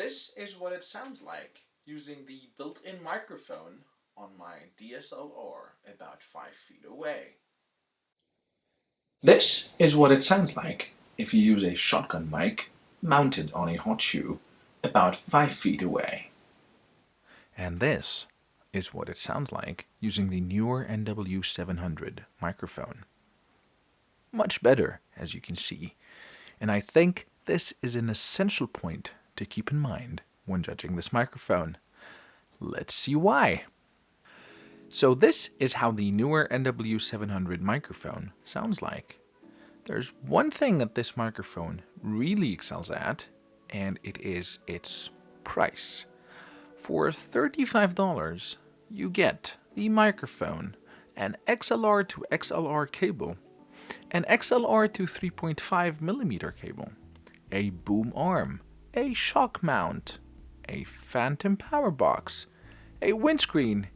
This is what it sounds like using the built-in microphone on my DSLR about 5 feet away. This is what it sounds like if you use a shotgun mic mounted on a hot shoe about 5 feet away. And this is what it sounds like using the Neewer NW-700 microphone. Much better, as you can see, and I think this is an essential point to keep in mind when judging this microphone. Let's see why. So this is how the Neewer NW-700 microphone sounds like. There's one thing that this microphone really excels at, and it is its price. For $35, you get the microphone, an XLR to XLR cable, an XLR to 3.5mm cable, a boom arm, a shock mount, a phantom power box, a windscreen,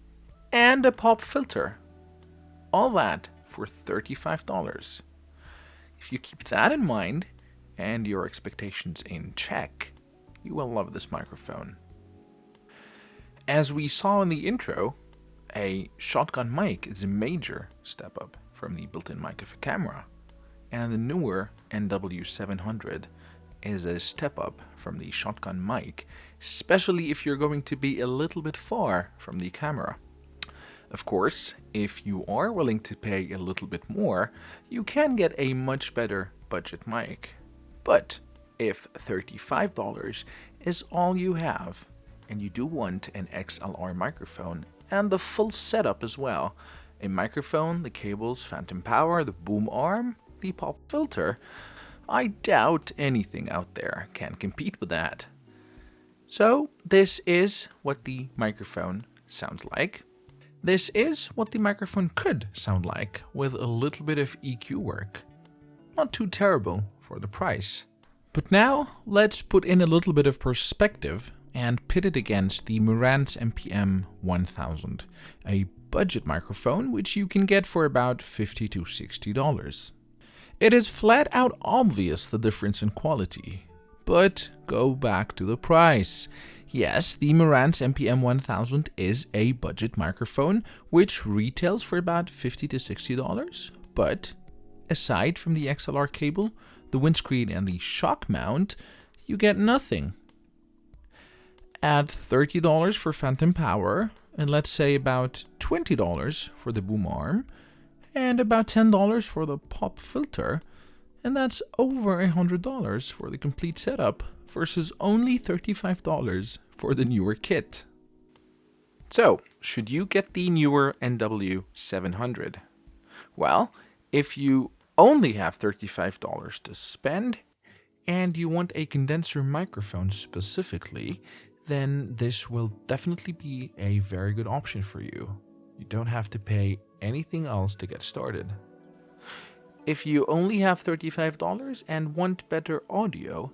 and a pop filter. All that for $35. If you keep that in mind and your expectations in check, you will love this microphone. As we saw in the intro, a shotgun mic is a major step up from the built-in mic of a camera, and the Neewer NW-700 is a step up from the shotgun mic, especially if you're going to be a little bit far from the camera. Of course, if you are willing to pay a little bit more, you can get a much better budget mic. But if $35 is all you have, and you do want an XLR microphone and the full setup as well, a microphone, the cables, phantom power, the boom arm, the pop filter, I doubt anything out there can compete with that. So this is what the microphone sounds like. This is what the microphone could sound like with a little bit of EQ work. Not too terrible for the price. But now let's put in a little bit of perspective and pit it against the Marantz MPM-1000, a budget microphone which you can get for about $50 to $60. It is flat out obvious the difference in quality, but go back to the price. Yes, the Marantz MPM-1000 is a budget microphone which retails for about $50 to $60, but aside from the XLR cable, the windscreen and the shock mount, you get nothing. Add $30 for phantom power, and let's say about $20 for the boom arm, and about $10 for the pop filter, and that's over $100 for the complete setup versus only $35 for the Neewer kit. So, should you get the Neewer NW-700? Well, if you only have $35 to spend and you want a condenser microphone specifically, then this will definitely be a very good option for you. You don't have to pay anything else to get started. If you only have $35 and want better audio,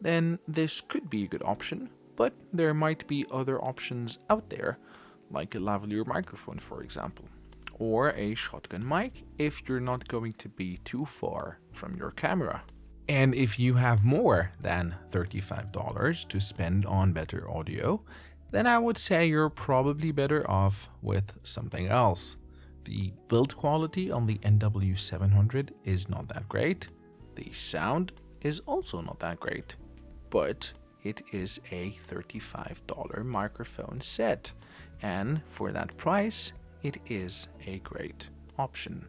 then this could be a good option, but there might be other options out there, like a lavalier microphone for example, or a shotgun mic if you're not going to be too far from your camera. And if you have more than $35 to spend on better audio, then I would say you're probably better off with something else. The build quality on the NW-700 is not that great. The sound is also not that great. But it is a $35 microphone set, and for that price, it is a great option.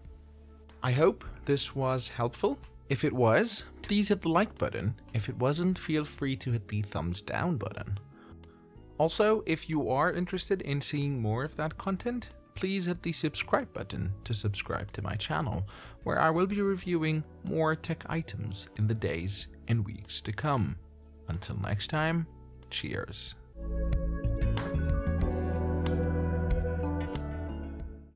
I hope this was helpful. If it was, please hit the like button. If it wasn't, feel free to hit the thumbs down button. Also, if you are interested in seeing more of that content, please hit the subscribe button to subscribe to my channel, where I will be reviewing more tech items in the days and weeks to come. Until next time, cheers.